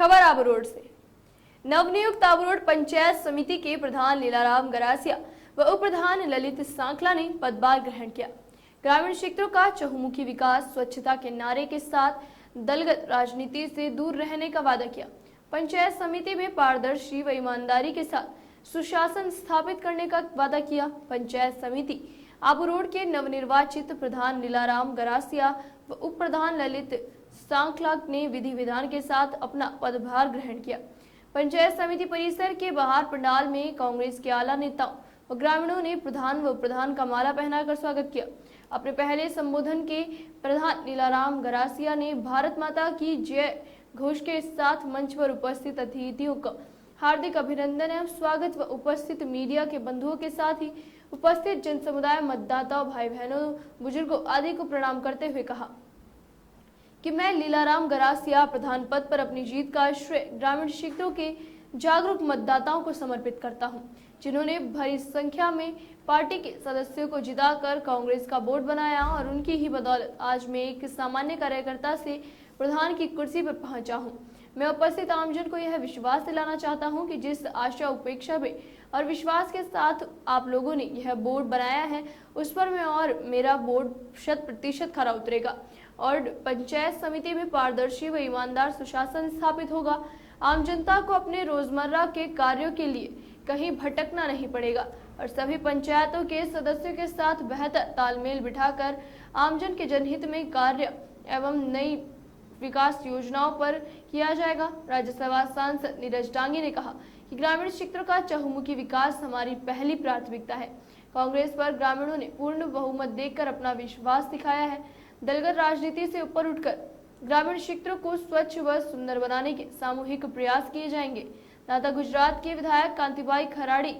खबर आबू रोड से। नवनियुक्त आबू रोड पंचायत समिति के प्रधान लीलाराम गरासिया व उप प्रधान ललित सांखला ने पदभार ग्रहण किया। ग्रामीण क्षेत्रों का चहुमुखी विकास, स्वच्छता के नारे के साथ दलगत राजनीति से दूर रहने का वादा किया। पंचायत समिति में पारदर्शी व ईमानदारी के साथ सुशासन स्थापित करने का वादा किया। पंचायत समिति आबू रोड के नवनिर्वाचित प्रधान लीलाराम गरासिया व उप प्रधान ललित सांखला ने विधि विधान के साथ अपना पदभार ग्रहण किया। पंचायत समिति परिसर के बाहर पंडाल में कांग्रेस के आला नेताओं व ग्रामीणों ने प्रधान व प्रधान का माला पहनाकर स्वागत किया। अपने पहले संबोधन के प्रधान लीलाराम गरासिया ने भारत माता की जय घोष के साथ मंच पर उपस्थित अतिथियों का हार्दिक अभिनंदन एवं स्वागत व उपस्थित मीडिया के बंधुओं के साथ ही उपस्थित जन समुदाय, मतदाताओं, भाई बहनों, बुजुर्गों आदि को प्रणाम करते हुए कहा कि मैं लीलाराम गरासिया प्रधान पद पर अपनी जीत का श्रेय ग्रामीण क्षेत्रों के जागरूक मतदाताओं को समर्पित करता हूं, जिन्होंने भारी संख्या में पार्टी के सदस्यों को जिताकर कांग्रेस का बोर्ड बनाया और उनकी ही बदौलत आज मैं एक सामान्य कार्यकर्ता से प्रधान की कुर्सी पर पहुंचा हूं। मैं उपस्थित आमजन को यह विश्वास दिलाना चाहता हूं कि जिस आशा, उपेक्षा में और विश्वास के साथ आप लोगों ने यह बोर्ड बनाया है, उस पर मैं और मेरा बोर्ड 100% खरा उतरेगा और पंचायत समिति में पारदर्शी व ईमानदार सुशासन स्थापित होगा। आम जनता को अपने रोजमर्रा के कार्यों के लिए कहीं भटकना नहीं पड़ेगा और सभी पंचायतों के सदस्यों के साथ बेहतर तालमेल बिठाकर आमजन के जनहित में कार्य एवं नई विकास योजनाओं पर किया जाएगा। राज्यसभा सांसद नीरज डांगी ने कहा कि ग्रामीण क्षेत्रों का चहुमुखी विकास हमारी पहली प्राथमिकता है। कांग्रेस पर ग्रामीणों ने पूर्ण बहुमत देकर अपना विश्वास दिखाया है। दलगत राजनीति से ऊपर उठकर ग्रामीण क्षेत्रों को स्वच्छ व सुंदर बनाने के सामूहिक प्रयास किए जाएंगे। दादा गुजरात के विधायक कांतिबाई खराड़ी,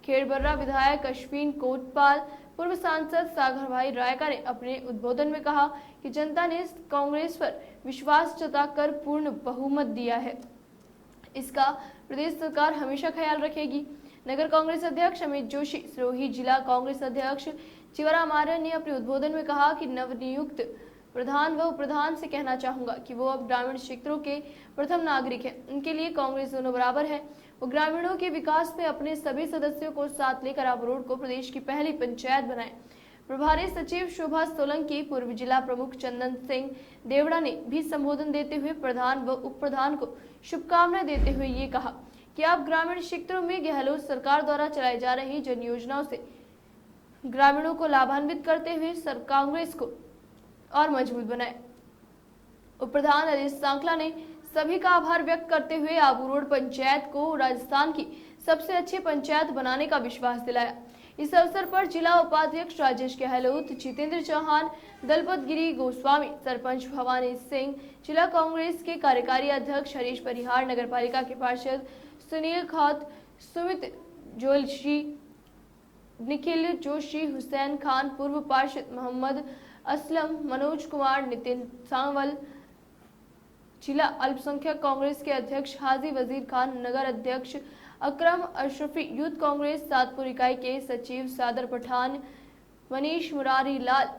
खेड़बर्रा विधायक अश्विन कोटपाल, पूर्व सांसद सागर भाई रायका ने अपने उद्बोधन में कहा कि जनता ने कांग्रेस पर विश्वास जताकर पूर्ण बहुमत दिया है। इसका प्रदेश सरकार हमेशा ख्याल रखेगी। नगर कांग्रेस अध्यक्ष अमित जोशी, सिरोही जिला कांग्रेस अध्यक्ष चिवराम आर्य ने अपने उद्बोधन में कहा कि नवनियुक्त प्रधान व प्रधान से कहना चाहूंगा कि वो अब ग्रामीण क्षेत्रों के प्रथम नागरिक हैं। उनके लिए कांग्रेस दोनों बराबर है। वो ग्रामीणों के विकास में अपने सभी सदस्यों को साथ लेकर आबू रोड को प्रदेश की पहली पंचायत बनाए। प्रभारी सचिव शोभा सोलंकी, पूर्व जिला प्रमुख चंदन सिंह देवड़ा ने भी संबोधन देते हुए प्रधान व उप प्रधान को शुभकामनाएं देते हुए ये कहा कि आप ग्रामीण क्षेत्रों में गहलोत सरकार द्वारा चलाई जा रही जन योजनाओं से ग्रामीणों को लाभान्वित करते हुए कांग्रेस को और मजबूत बनाए। उप प्रधान ललित सांखला ने सभी का आभार व्यक्त करते हुए आबू रोड पंचायत को राजस्थान की सबसे अच्छी पंचायत बनाने का विश्वास दिलाया। इस अवसर पर जिला उपाध्यक्ष राजेश गहलोत, जितेंद्र चौहान, दलपत गिरी गोस्वामी, सरपंच भवानी सिंह, जिला कांग्रेस के कार्यकारी अध्यक्ष हरीश परिहार, नगर पालिका के पार्षद सुनील खौत, सुमित जोशी, निखिल जोशी, हुसैन खान, पूर्व पार्षद मोहम्मद असलम, मनोज कुमार, नितिन सांवल, जिला अल्पसंख्यक कांग्रेस के अध्यक्ष हाजी वजीर खान, नगर अध्यक्ष अकरम अशरफी, यूथ कांग्रेस सातपुर इकाई के सचिव सादर पठान, मनीष मुरारी लाल,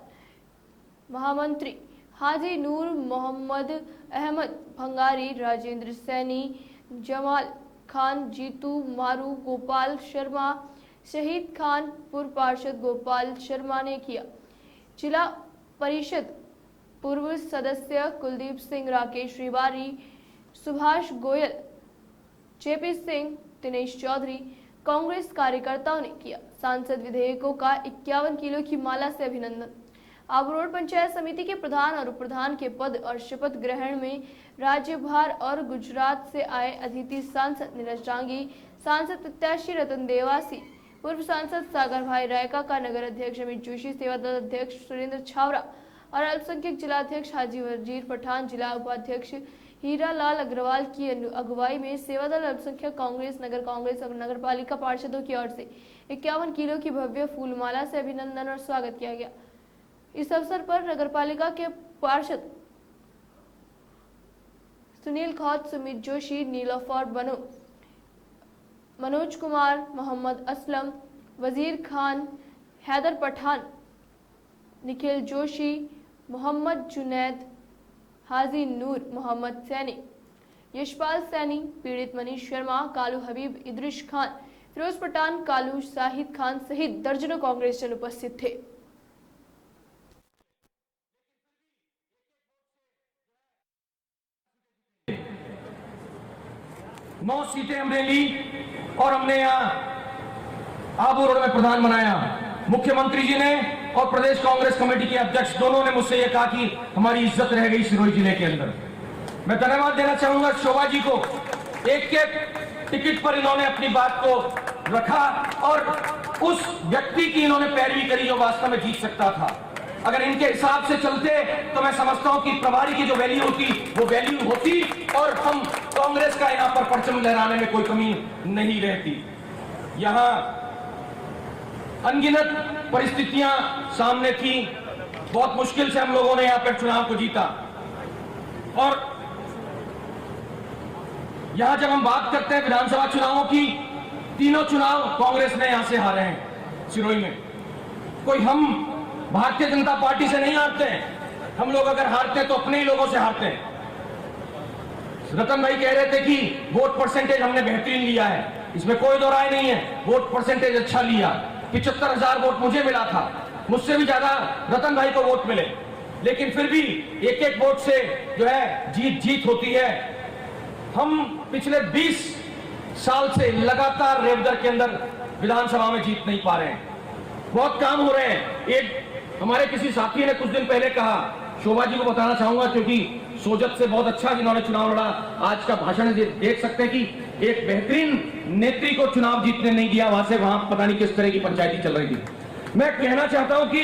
महामंत्री हाजी नूर मोहम्मद अहमद भंगारी, राजेंद्र सैनी, जमाल खान, जीतू मारू, गोपाल शर्मा, शहीद खान, पूर्व पार्षद गोपाल शर्मा ने किया। जिला परिषद पूर्व सदस्य कुलदीप सिंह, राकेश रिवारी, सुभाष गोयल, जेपी सिंह, दिनेश चौधरी, कांग्रेस कार्यकर्ताओं ने किया। सांसद विधेयकों का 51 किलो की माला से अभिनंदन। आबू रोड पंचायत समिति के प्रधान और उप प्रधान के पद और शपथ ग्रहण में राज्य भर और गुजरात से आए अतिथि सांसद नीरज डांगी, सांसद प्रत्याशी रतन देवासी, पूर्व सांसद सागर भाई रायका का, नगर अध्यक्ष अमित जोशी, सेवादल अध्यक्ष सुरेंद्र छावरा और अल्पसंख्यक जिला अध्यक्ष हाजी वजीर पठान, जिला उपाध्यक्ष हीरा लाल अग्रवाल की अगुवाई में सेवादल, अल्पसंख्यक कांग्रेस, नगर कांग्रेस और नगर पालिका पार्षदों की ओर से 51 किलो की भव्य फूलमाला से अभिनंदन और स्वागत किया गया। इस अवसर पर नगर पालिका के पार्षद सुनील खौत, सुमित जोशी, नीलोफर बनो, मनोज कुमार, मोहम्मद असलम, वजीर खान, हैदर पठान, निखिल जोशी, मोहम्मद जुनैद, हाजी नूर, मोहम्मद सैनी, यशपाल सैनी, पीड़ित मनीष शर्मा, कालू हबीब, इदरिश खान, फिरोज पठान, कालू शाहिद खान सहित दर्जनों कांग्रेसजन उपस्थित थे। 9 सीटें हमने ली और हमने यहाँ आबू रोड में प्रधान बनाया। मुख्यमंत्री जी ने और प्रदेश कांग्रेस कमेटी के अध्यक्ष दोनों ने मुझसे यह कहा कि हमारी इज्जत रह गई सिरोही जिले के अंदर। मैं धन्यवाद देना चाहूंगा शोभा जी को, एक टिकट पर इन्होंने अपनी बात को रखा और उस व्यक्ति की इन्होंने पैरवी करी जो वास्तव में जीत सकता था। अगर इनके हिसाब से चलते तो मैं समझता हूं कि प्रभारी की जो वैल्यू होती वो वैल्यू होती और हम कांग्रेस का यहां पर परचम लहराने में कोई कमी नहीं रहती। यहां अनगिनत परिस्थितियां सामने थी, बहुत मुश्किल से हम लोगों ने यहां पर चुनाव को जीता। और यहां जब हम बात करते हैं विधानसभा चुनावों की, तीनों चुनाव कांग्रेस ने यहां से हारे हैं सिरोही में। कोई हम भारतीय जनता पार्टी से नहीं हारते हैं, हम लोग अगर हारते हैं तो अपने ही लोगों से हारते हैं। रतन भाई कह रहे थे कि वोट परसेंटेज हमने बेहतरीन लिया है, इसमें कोई दो राय नहीं है, वोट परसेंटेज अच्छा लिया। 75,000 वोट मुझे मिला था, मुझसे भी ज्यादा रतन भाई को वोट मिले, लेकिन फिर भी एक एक वोट से जो है जीत होती है। हम पिछले 20 साल से लगातार रेवदर के अंदर विधानसभा में जीत नहीं पा रहे हैं, बहुत काम हो रहे हैं। एक हमारे किसी साथी ने कुछ दिन पहले कहा, शोभा जी को बताना चाहूंगा क्योंकि सोजत से बहुत अच्छा जिन्होंने चुनाव लड़ा, आज का भाषण देख सकते हैं कि एक बेहतरीन नेत्री को चुनाव जीतने नहीं दिया, वहां पता नहीं किस तरह की पंचायती चल रही थी। मैं कहना चाहता हूं कि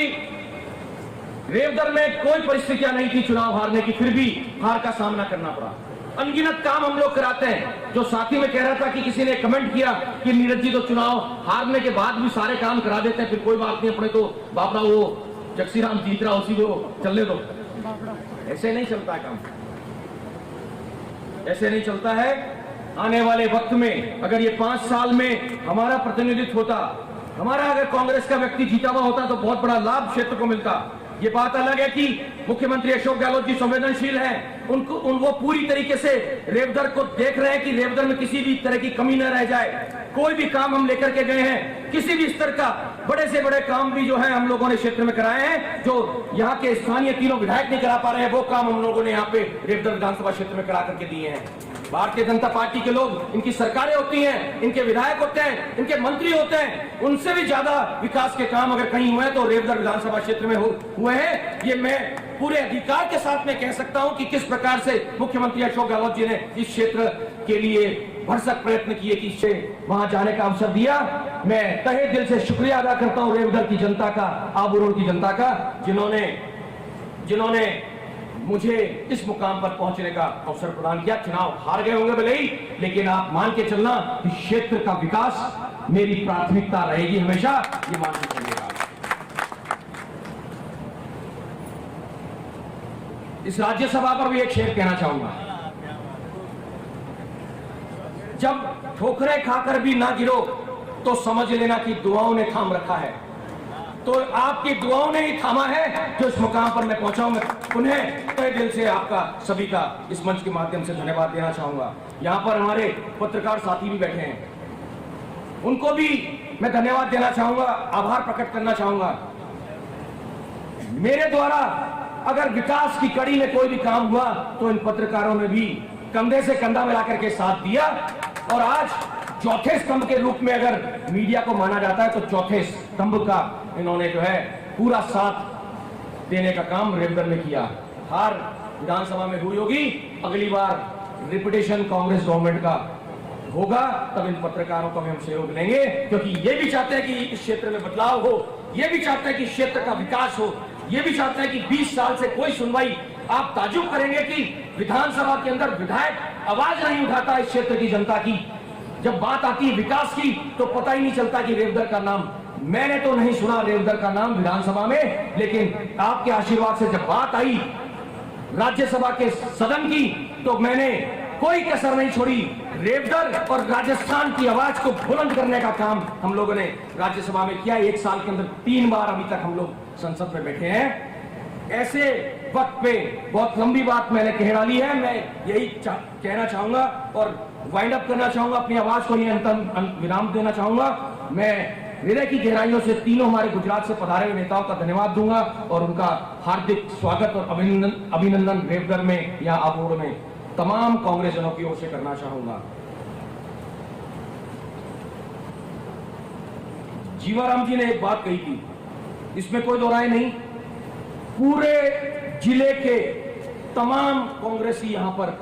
रेवदर में कोई परिस्थितियां नहीं थी चुनाव हारने की, फिर भी हार का सामना करना पड़ा। अनगिनत काम हम लोग कराते हैं। जो साथी में कह रहा था कि किसी ने कमेंट किया कि नीरज जी तो चुनाव हारने के बाद भी सारे काम करा देते हैं, फिर कोई बात नहीं, अपने तो बापरा वो जगसी राम जीत रहा उसी को चलने दो। ऐसे नहीं चलता है काम, ऐसे नहीं चलता है। आने वाले वक्त में अगर ये 5 साल में हमारा प्रतिनिधित्व होता, हमारा अगर कांग्रेस का व्यक्ति जीता हुआ होता तो बहुत बड़ा लाभ क्षेत्र को मिलता। ये बात अलग है कि मुख्यमंत्री अशोक गहलोत जी संवेदनशील हैं, वो पूरी तरीके से रेवदर को देख रहे हैं कि रेवदर में किसी भी तरह की कमी न रह जाए। कोई भी काम हम लेकर के गए हैं, किसी भी स्तर का बड़े से बड़े काम भी जो है हम लोगों ने क्षेत्र में कराए हैं, जो यहाँ के स्थानीय तीनों विधायक नहीं करा पा रहे हैं, वो काम हम लोगों ने यहाँ पे रेवदर विधानसभा क्षेत्र में करा करके दिए हैं। भारतीय जनता पार्टी के लोग, इनकी सरकारें होती हैं, इनके विधायक होते हैं, इनके मंत्री होते हैं, उनसे भी ज्यादा विकास के काम अगर कहीं हुए तो रेवदर विधानसभा क्षेत्र में हुए हैं। ये मैं पूरे अधिकार के साथ में कह सकता हूं कि किस प्रकार से मुख्यमंत्री अशोक गहलोत जी ने इस क्षेत्र के लिए भरसक प्रयत्न किए कि इससे वहां जाने का अवसर दिया। मैं तहे दिल से शुक्रिया अदा करता हूं रेवदर की जनता का, आबू रोड की जनता का, जिन्होंने मुझे इस मुकाम पर पहुंचने का अवसर प्रदान किया। चुनाव हार गए होंगे भले ही, लेकिन आप मान के चलना कि क्षेत्र का विकास मेरी प्राथमिकता रहेगी हमेशा, ये मान के चलिएगा। इस राज्यसभा पर भी एक शेर कहना चाहूंगा, जब ठोकरें खाकर भी ना गिरो तो समझ लेना कि दुआओं ने थाम रखा है। तो आपकी दुआओं ने ही थामा है जो इस मुकाम पर मैं पहुंचा हूं। मैं उन्हें तहे दिल से आपका सभी का इस मंच के माध्यम से धन्यवाद देना चाहूंगा। यहां पर हमारे पत्रकार साथी भी बैठे हैं, उनको भी मैं धन्यवाद देना चाहूंगा, आभार प्रकट करना चाहूंगा। मेरे द्वारा अगर विकास की कड़ी में कोई भी काम हुआ तो इन पत्रकारों ने भी कंधे से कंधा मिलाकर के साथ दिया, और आज चौथे स्तंभ के रूप में अगर मीडिया को माना जाता है तो चौथे स्तंभ का इन्होंने जो है पूरा साथ देने का काम रेवदर ने किया। हार विधानसभा में हुई होगी, अगली बार रिपीटेशन कांग्रेस गवर्नमेंट का होगा, तब इन पत्रकारों को हम सहयोग लेंगे, क्योंकि ये भी चाहते हैं कि इस क्षेत्र में बदलाव हो, ये भी चाहते हैं कि क्षेत्र का विकास हो, ये भी चाहते हैं कि 20 साल से कोई सुनवाई, आप ताजुब करेंगे कि विधानसभा के अंदर विधायक आवाज नहीं उठाता इस क्षेत्र की जनता की। जब बात आती है विकास की तो पता ही नहीं चलता कि रेवदर का नाम, मैंने तो नहीं सुना रेवदर का नाम विधानसभा में, लेकिन आपके आशीर्वाद से जब बात आई राज्यसभा के सदन की तो मैंने कोई कसर नहीं छोड़ी। रेवदर और राजस्थान की आवाज को बुलंद करने का काम हम लोगों ने राज्यसभा में किया। 1 साल के अंदर 3 बार अभी तक हम लोग संसद में बैठे हैं। ऐसे वक्त पे बहुत लंबी बात मैंने कह डाली है, मैं यही कहना चाहूंगा और वाइंड अप करना चाहूंगा, अपनी आवाज को ये अंतिम विराम देना चाहूंगा। मैं हृदय की गहराइयों से तीनों हमारे गुजरात से पधारे हुए नेताओं का धन्यवाद दूंगा और उनका हार्दिक स्वागत और अभिनंदन रेवगर में या आबोड़ में तमाम कांग्रेसजनों की ओर से करना चाहूंगा। जीवाराम जी ने एक बात कही थी, इसमें कोई दो राय नहीं, पूरे जिले के तमाम कांग्रेसी यहां पर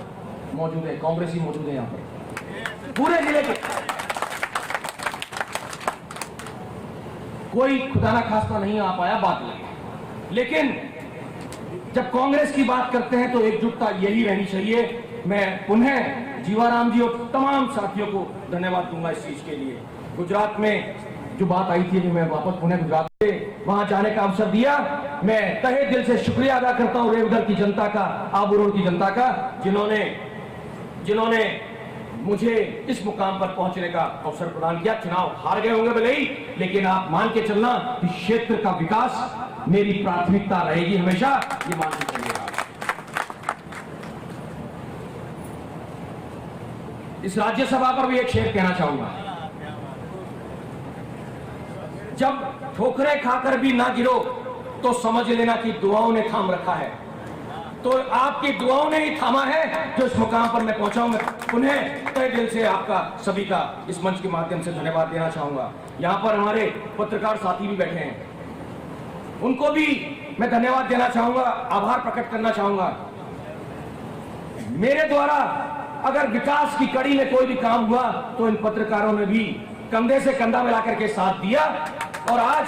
मौजूद है, कांग्रेसी मौजूद है यहां पर पूरे जिले के। कोई खुदा ना खास्ता नहीं आ पाया बात लगी, लेकिन जब कांग्रेस की बात करते हैं तो एकजुटता यही रहनी चाहिए। मैं पुनः जीवाराम जी और तमाम साथियों को धन्यवाद दूंगा इस चीज के लिए। गुजरात में जो बात आई थी कि मैं वापस पुनः गुजरात से वहां जाने का अवसर दिया, मैं तहे दिल से शुक्रिया अदा करता हूं रेवगर की जनता का, आबूरोड की जनता का, जिन्होंने मुझे इस मुकाम पर पहुंचने का अवसर प्रदान किया। चुनाव हार गए होंगे भले ही, लेकिन आप मान के चलना कि क्षेत्र का विकास मेरी प्राथमिकता रहेगी हमेशा, ये मान के चलिएगा। इस राज्यसभा पर भी एक शेर कहना चाहूंगा, जब ठोकरें खाकर भी ना गिरो तो समझ लेना कि दुआओं ने थाम रखा है। तो आपकी दुआओं ने ही थामा है जो इस मुकाम पर मैं पहुंचा हूं। मैं पुनः तहे दिल से आपका सभी का इस मंच के माध्यम से धन्यवाद देना चाहूंगा। यहां पर हमारे पत्रकार साथी भी बैठे हैं, उनको भी मैं धन्यवाद देना चाहूंगा, आभार प्रकट करना चाहूंगा। मेरे द्वारा अगर विकास की कड़ी में कोई भी काम हुआ तो इन पत्रकारों ने भी कंधे से कंधा मिलाकर के साथ दिया और आज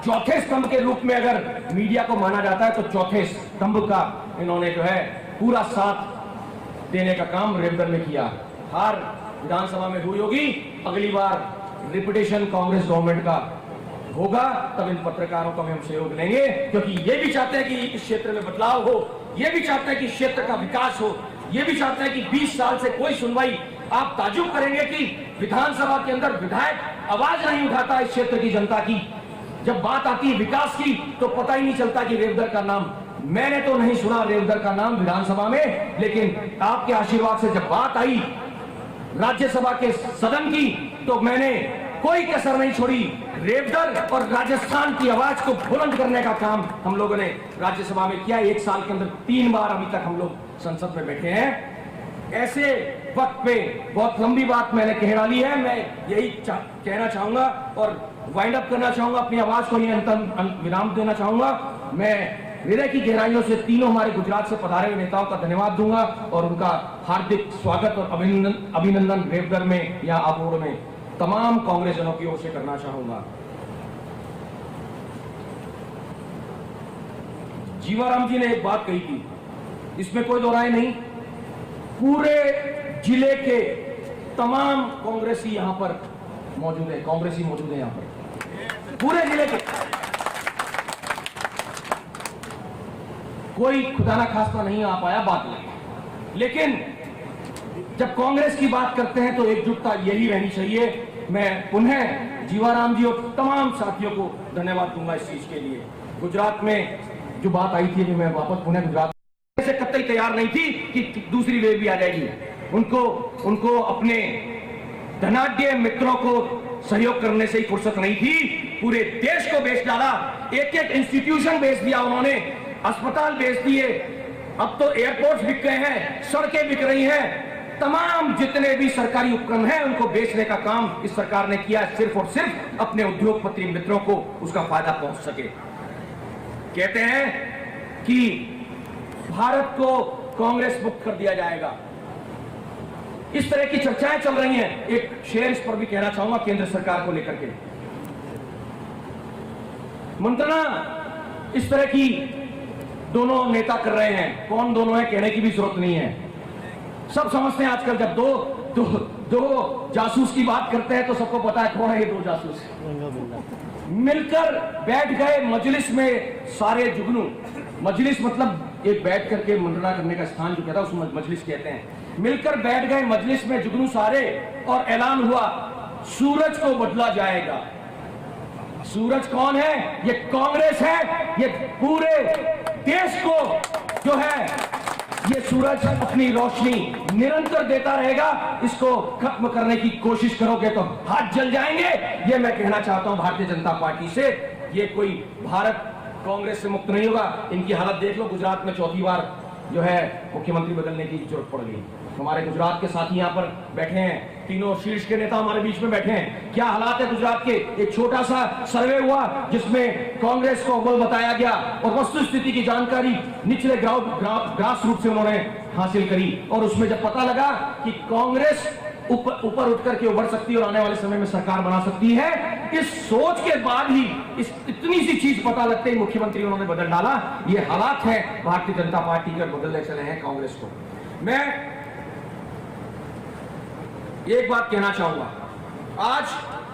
चौथे स्तंभ के रूप में अगर मीडिया को माना जाता है तो चौथे स्तंभ का इन्होंने जो है पूरा साथ देने का काम रेवगर में किया। हार विधानसभा में हुई होगी, अगली बार रिपीटेशन कांग्रेस गवर्नमेंट का होगा, तब इन पत्रकारों का हम सहयोग लेंगे, क्योंकि ये भी चाहते हैं कि इस क्षेत्र में बदलाव हो, ये भी चाहते हैं कि क्षेत्र का विकास हो, ये भी चाहते हैं कि 20 साल से कोई सुनवाई। आप ताजुब करेंगे कि विधानसभा के अंदर विधायक आवाज नहीं उठाता इस क्षेत्र की जनता की। जब बात आती है विकास की तो पता ही नहीं चलता कि रेवगर का नाम, मैंने तो नहीं सुना रेवगर का नाम विधानसभा में, लेकिन आपके आशीर्वाद से जब बात आई राज्यसभा के सदन की तो मैंने कोई कसर नहीं छोड़ी। रेवगर और राजस्थान की आवाज को बुलंद करने का काम हम लोगों ने राज्यसभा में किया। 1 साल के अंदर 3 बार अभी तक हम लोग संसद में बैठे हैं। ऐसे वक्त पे बहुत लंबी बात मैंने कह डाली है, मैं यही कहना चाहूंगा और वाइंड अप करना चाहूंगा, अपनी आवाज को ये अंतिम विराम देना चाहूंगा। मैं हृदय की गहराइयों से तीनों हमारे गुजरात से पधारे हुए नेताओं का धन्यवाद दूंगा और उनका हार्दिक स्वागत और अभिनंदन रेवगर में या आबोड़ में तमाम कांग्रेसजनों की ओर से करना चाहूंगा। जीवाराम जी ने एक बात कही थी, इसमें कोई दो राय नहीं, पूरे जिले के तमाम कांग्रेसी यहां पर मौजूद है, कांग्रेसी मौजूद है यहां पर पूरे जिले के। कोई खुदा ना खास्ता नहीं आ पाया बात लगी, लेकिन जब कांग्रेस की बात करते हैं तो एकजुटता यही रहनी चाहिए। मैं पुनः जीवाराम जी और तमाम साथियों को धन्यवाद दूंगा इस चीज के लिए। गुजरात में जो बात आई थी कि मैं वापस पुनः गुजरात से कतई तैयार नहीं थी कि दूसरी वेव भी आ जाएगी। उनको अपने धनाढ्य मित्रों को सहयोग करने से ही फुर्सत नहीं थी, पूरे देश को बेच डाला, एक एक इंस्टीट्यूशन बेच दिया उन्होंने, अस्पताल बेच दिए, अब तो एयरपोर्ट्स बिक गए हैं, सड़कें बिक रही हैं, तमाम जितने भी सरकारी उपक्रम हैं उनको बेचने का काम इस सरकार ने किया, सिर्फ और सिर्फ अपने उद्योगपति मित्रों को उसका फायदा पहुंच सके। कहते हैं कि भारत को कांग्रेस मुक्त कर दिया जाएगा, इस तरह की चर्चाएं चल रही हैं। एक शेर इस पर भी कहना चाहूंगा केंद्र सरकार को लेकर के, मंत्रणा इस तरह की दोनों नेता कर रहे हैं, कौन दोनों है कहने की भी जरूरत नहीं है, सब समझते हैं। आजकल जब दो जासूस की बात करते हैं तो सबको पता है कौन है ये 2 जासूस। मिलकर बैठ गए मजलिस में सारे जुगनू, मजलिस मतलब एक बैठ करके मंत्रणा करने का स्थान जो कहता है उसको मजलिस कहते हैं। मिलकर बैठ गए मजलिस में जुगनू सारे और ऐलान हुआ सूरज को बदला जाएगा। सूरज कौन है? ये कांग्रेस है, ये पूरे देश को जो है ये सूरज अपनी रोशनी निरंतर देता रहेगा, इसको खत्म करने की कोशिश करोगे तो हाथ जल जाएंगे। ये मैं कहना चाहता हूं भारतीय जनता पार्टी से। ये कोई भारत कांग्रेस से मुक्त नहीं होगा। इनकी हालत देख लो, गुजरात में चौथी बार जो है मुख्यमंत्री बदलने की जरूरत पड़ गई। हमारे गुजरात के साथी यहाँ पर बैठे हैं, तीनों शीर्ष के नेता हमारे बीच में बैठे हैं। क्या हालात है गुजरात के? एक छोटा सा सर्वे हुआ जिसमें कांग्रेस को अव्वल बताया गया और वस्तु स्थिति की जानकारी निचले ग्रास रूट से उन्होंने हासिल करी, और उसमें जब पता लगा कि कांग्रेस ऊपर उठ करके उभर सकती है और आने वाले समय में सरकार बना सकती है, इस सोच के बाद ही इस इतनी सी चीज पता लगते ही मुख्यमंत्री उन्होंने बदल डाला। ये हालात है भारतीय जनता पार्टी के, बदलने चले हैं कांग्रेस को। मैं एक बात कहना चाहूंगा, आज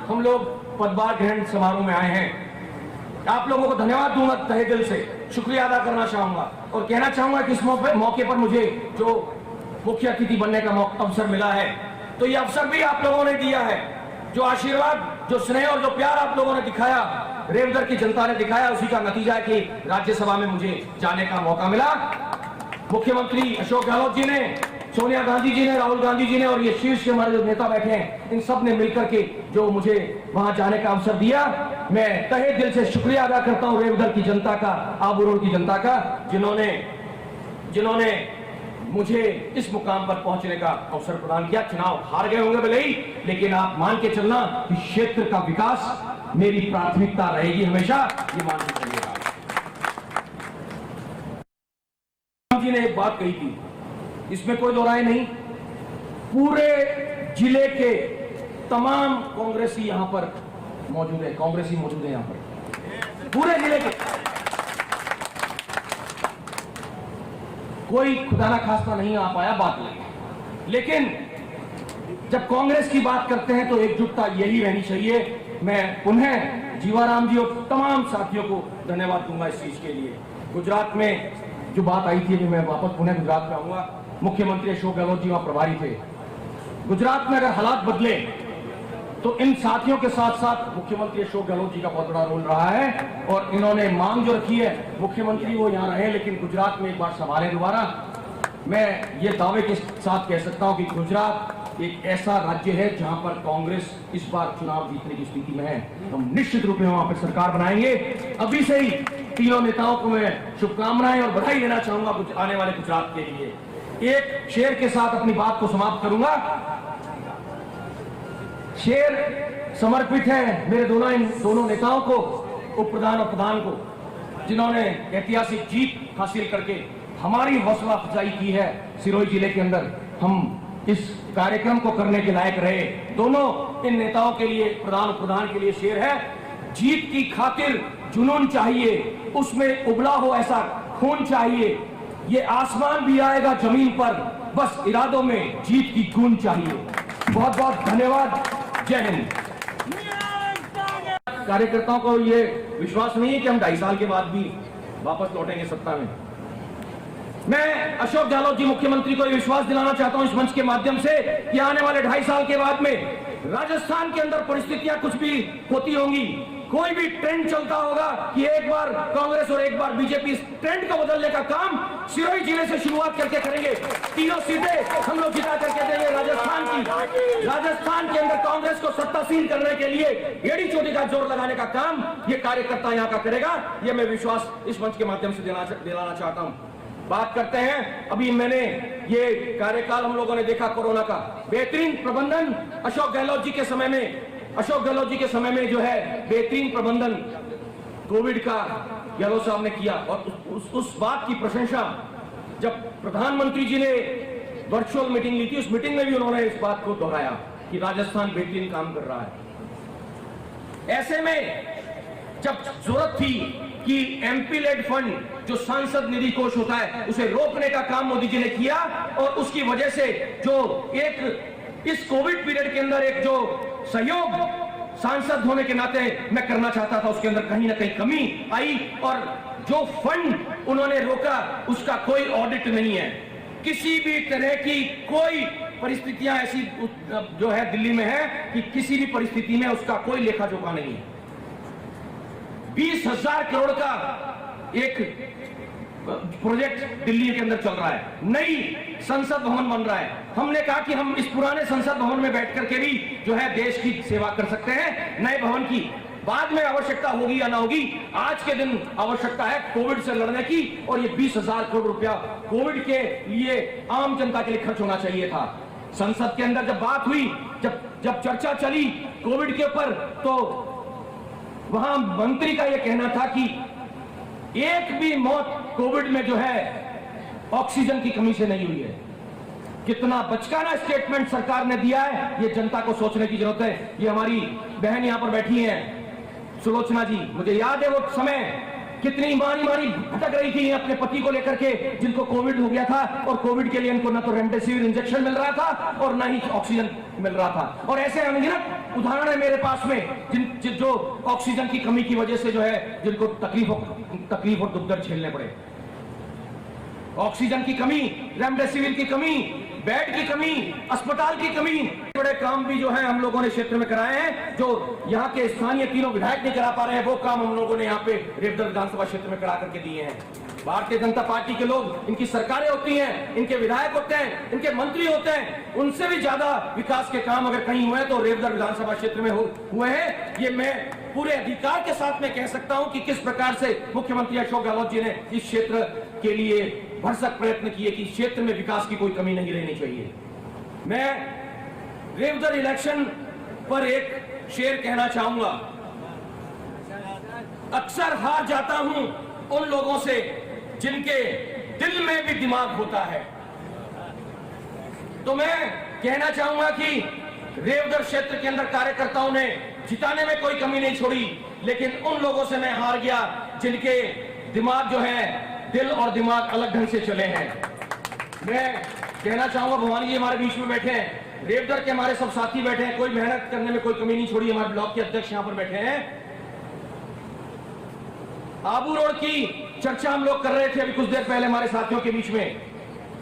हम लोग पदभार ग्रहण समारोह में आए हैं। आप लोगों को धन्यवाद दूंगा, तहे दिल से शुक्रिया अदा करना चाहूंगा और कहना चाहूंगा कि इस मौके पर मुझे जो मुख्य अतिथि बनने का अवसर मिला है, तो ये अवसर भी आप लोगों ने दिया है। जो आशीर्वाद, जो स्नेह और जो प्यार आप लोगों ने दिखाया, रेवदर की जनता ने दिखाया, उसी का नतीजा है कि राज्यसभा में मुझे जाने का मौका मिला। मुख्यमंत्री अशोक गहलोत जी ने, सोनिया गांधी जी ने, राहुल गांधी जी ने और ये शीर्ष के हमारे जो नेता बैठे हैं, इन सब ने मिलकर के जो मुझे वहां जाने का अवसर दिया, मैं तहे दिल से शुक्रिया अदा करता हूं रेवदर की जनता का, आबू की जनता का, जिन्होंने मुझे इस मुकाम पर पहुंचने का अवसर प्रदान किया। चुनाव हार गए होंगे भले ही, लेकिन आप मान के चलना कि क्षेत्र का विकास मेरी प्राथमिकता रहेगी हमेशा, ये मान के चलिएगा। जी ने एक बात कही थी, इसमें कोई दो राय नहीं, पूरे जिले के तमाम कांग्रेसी यहां पर मौजूद है, कांग्रेसी मौजूद है यहां पर पूरे जिले के। कोई खुदा ना खास्ता नहीं आ पाया बात लगी, लेकिन जब कांग्रेस की बात करते हैं तो एकजुटता यही रहनी चाहिए। मैं पुनः जीवाराम जी और तमाम साथियों को धन्यवाद दूंगा इस चीज के लिए। गुजरात में जो बात आई थी, मैं वापस पुनः गुजरात में आऊंगा। मुख्यमंत्री अशोक गहलोत जी वहां प्रभारी थे। गुजरात में अगर हालात बदले तो इन साथियों के साथ साथ मुख्यमंत्री अशोक गहलोत जी का बहुत बड़ा रोल रहा है, और इन्होंने मांग जो रखी है, मुख्यमंत्री वो यहां रहे लेकिन गुजरात में एक बार संभालें दोबारा। मैं ये दावे के साथ कह सकता हूं कि गुजरात एक ऐसा राज्य है जहां पर कांग्रेस इस बार चुनाव जीतने की स्थिति में है। हम निश्चित रूप में वहां पर सरकार बनाएंगे। अभी से ही तीनों नेताओं को मैं शुभकामनाएं और बधाई देना चाहूंगा आने वाले गुजरात के लिए। एक शेर के साथ अपनी बात को समाप्त करूंगा। शेर समर्पित है मेरे दोनों नेताओं को, उप प्रधान और प्रधान को, जिन्होंने ऐतिहासिक जीत हासिल करके हमारी हौसला अफजाई की है। सिरोही जिले के अंदर हम इस कार्यक्रम को करने के लायक रहे। दोनों इन नेताओं के लिए, प्रधान के लिए शेर है, जीत की खातिर जुनून चाहिए, उसमें उबला हो ऐसा खून चाहिए, ये आसमान भी आएगा जमीन पर, बस इरादों में जीत की गूंज चाहिए। बहुत बहुत धन्यवाद। जय हिंद। कार्यकर्ताओं को ये विश्वास नहीं है कि हम 2.5 साल के बाद भी वापस लौटेंगे सत्ता में। मैं अशोक गहलोत जी मुख्यमंत्री को ये विश्वास दिलाना चाहता हूं इस मंच के माध्यम से कि आने वाले 2.5 साल के बाद में राजस्थान के अंदर परिस्थितियां कुछ भी होती होंगी, कोई भी ट्रेंड चलता होगा कि एक बार कांग्रेस और एक बार बीजेपी, इस ट्रेंड को बदलने का काम सिरोही जिले से शुरुआत करके करेंगे। 3 सीटें हम लोग जिता करके देंगे राजस्थान की। राजस्थान के अंदर कांग्रेस को सत्तासीन करने के लिए एड़ी चोटी का जोर लगाने का काम ये कार्यकर्ता यहाँ का करेगा। ये मैं विश्वास इस मंच के माध्यम से दिलाना चाहता हूँ। बात करते हैं, अभी मैंने ये कार्यकाल हम लोगों ने देखा कोरोना का बेहतरीन प्रबंधन अशोक गहलोत जी के समय में जो है बेहतरीन प्रबंधन कोविड का गहलोत साहब ने किया, और उस बात की प्रशंसा जब प्रधानमंत्री जी ने वर्चुअल मीटिंग ली थी, उस मीटिंग में भी उन्होंने इस बात को दोहराया कि राजस्थान बेहतरीन काम कर रहा है। ऐसे में जब जरूरत थी कि एमपी लेड फंड जो सांसद निधि कोष होता है उसे रोकने का काम मोदी जी ने किया, और उसकी वजह से जो एक इस कोविड पीरियड के अंदर एक जो सहयोग सांसद होने के नाते मैं करना चाहता था, उसके अंदर कहीं ना कहीं कमी आई, और जो फंड उन्होंने रोका उसका कोई ऑडिट नहीं है। किसी भी तरह की कोई परिस्थितियां ऐसी जो है दिल्ली में है कि किसी भी परिस्थिति में उसका कोई लेखा जोखा नहीं है। 20,000 करोड़ का एक प्रोजेक्ट दिल्ली के अंदर चल रहा है, नई संसद भवन बन रहा है। हमने कहा कि हम इस पुराने संसद भवन में बैठ करके भी जो है देश की सेवा कर सकते हैं। नए भवन की बाद में आवश्यकता होगी या ना होगी, आज के दिन आवश्यकता है कोविड से लड़ने की, और ये 20,000 करोड़ रुपया कोविड के लिए आम जनता के लिए खर्च होना चाहिए था। संसद के अंदर जब बात हुई, जब चर्चा चली कोविड के ऊपर, तो वहां मंत्री का यह कहना था कि एक भी मौत कोविड में जो है ऑक्सीजन की कमी से नहीं हुई है। कितना बचकाना स्टेटमेंट सरकार ने दिया है, ये जनता को सोचने की जरूरत है। ये हमारी बहन यहां पर बैठी हैं सुलोचना जी, मुझे याद है वो समय कितनी मारी भटक रही थी अपने पति को लेकर के, जिनको कोविड हो गया था, और कोविड के लिए इनको ना तो रेमडेसिविर इंजेक्शन मिल रहा था और ना ही ऑक्सीजन मिल रहा था। और ऐसे अनगिनत उदाहरण है मेरे पास में जो ऑक्सीजन की कमी की वजह से जो है जिनको तकलीफ और दुख दर्द झेलने पड़े। ऑक्सीजन की कमी, रेमडेसिविर की कमी, बेड की कमी, अस्पताल की कमी, बड़े काम भी जो है हम लोगों ने क्षेत्र में कराए हैं, जो यहाँ के स्थानीय तीनों विधायक नहीं करा पा रहे हैं, वो काम हम लोगों ने यहाँ पे रेवदर विधानसभा क्षेत्र में करा करके दिए हैं। भारतीय जनता पार्टी के लोग, इनकी सरकारें होती हैं, इनके विधायक होते हैं, इनके मंत्री होते हैं, उनसे भी ज्यादा विकास के काम अगर कहीं हुए तो रेवदर विधानसभा क्षेत्र में हुए हैं। ये मैं पूरे अधिकार के साथ में कह सकता हूं कि किस प्रकार से मुख्यमंत्री अशोक गहलोत जी ने इस क्षेत्र के लिए भरसक प्रयत्न किए कि क्षेत्र में विकास की कोई कमी नहीं रहनी चाहिए। मैं रेवदर इलेक्शन पर एक शेर कहना चाहूंगा। अक्सर हार जाता हूं उन लोगों से जिनके दिल में भी दिमाग होता है। तो मैं कहना चाहूंगा कि रेवदर क्षेत्र के अंदर कार्यकर्ताओं ने जिताने में कोई कमी नहीं छोड़ी, लेकिन उन लोगों से मैं हार गया जिनके दिमाग जो है, दिल और दिमाग अलग ढंग से चले हैं। मैं कहना चाहूंगा, भवानी जी हमारे बीच में बैठे हैं, रेवदर के हमारे सब साथी बैठे हैं, कोई मेहनत करने में कोई कमी नहीं छोड़ी। हमारे ब्लॉक के अध्यक्ष यहां पर बैठे हैं। आबू रोड की चर्चा हम लोग कर रहे थे अभी कुछ देर पहले हमारे साथियों के बीच में।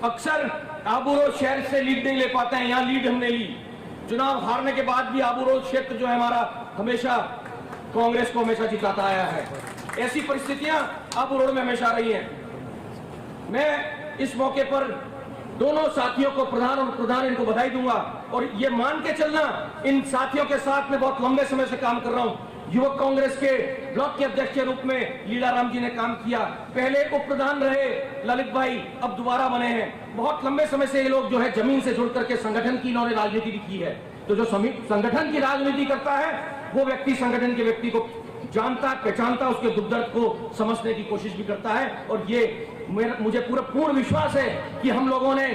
अक्सर आबू रोड शहर से लीड नहीं ले पाते हैं, यहां लीड हमने ली। चुनाव हारने के बाद भी आबू रोड क्षेत्र जो है हमारा हमेशा कांग्रेस को हमेशा जिताता आया है। ऐसी परिस्थितियां आबू रोड में हमेशा रही हैं। मैं इस मौके पर दोनों साथियों को, प्रधान और प्रधान, इनको बधाई दूंगा, और ये मान के चलना, इन साथियों के साथ में बहुत लंबे समय से काम कर रहा हूं। युवक कांग्रेस के ब्लॉक के अध्यक्ष के रूप में लीलाराम जी ने काम किया, पहले उप प्रधान रहे ललित भाई, अब दोबारा बने हैं। बहुत लंबे समय से ये लोग जो है जमीन से जुड़ करके संगठन की इन्होंने राजनीति भी की है। तो जो संगठन की राजनीति करता है वो व्यक्ति संगठन के व्यक्ति को जानता, पहचानता, उसके दुख दर्द को समझने की कोशिश भी करता है। और ये मुझे पूर्ण विश्वास है कि हम लोगों ने,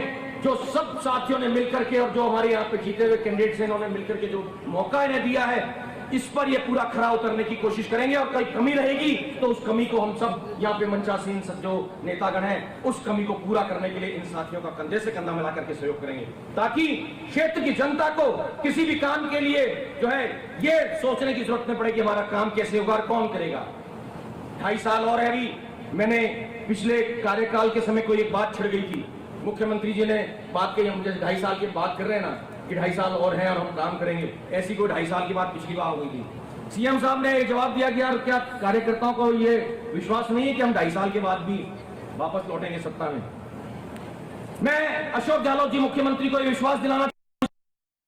जो सब साथियों ने मिलकर के, और जो हमारे यहाँ पे जीते हुए कैंडिडेट्स हैं, इन्होंने मिलकर के जो मौका इन्हें दिया है, इस पर ये पूरा खरा उतरने की कोशिश करेंगे। और कोई कमी रहेगी तो उस कमी को हम सब यहाँ पे मंचासीन जो नेतागण हैं, उस कमी को पूरा करने के लिए इन साथियों का कंधे से कंधा मिला करके सहयोग करेंगे, ताकि क्षेत्र की जनता को किसी भी काम के लिए जो है ये सोचने की जरूरत नहीं पड़े कि हमारा काम कैसे होगा, कौन करेगा। 2.5 साल और है अभी। मैंने पिछले कार्यकाल के समय कोई एक बात छिड़ गई थी, मुख्यमंत्री जी ने बात कही, हम जैसे 2.5 साल की बात कर रहे हैं ना कि 2.5 साल और है और हम काम करेंगे, ऐसी कोई 2.5 साल की बात पिछली बार हो गई थी। सीएम साहब ने जवाब दिया कि यार क्या कार्यकर्ताओं को ये विश्वास नहीं है कि हम 2.5 साल के बाद भी वापस लौटेंगे सत्ता में। मैं अशोक गहलोत जी मुख्यमंत्री को ये विश्वास दिलाना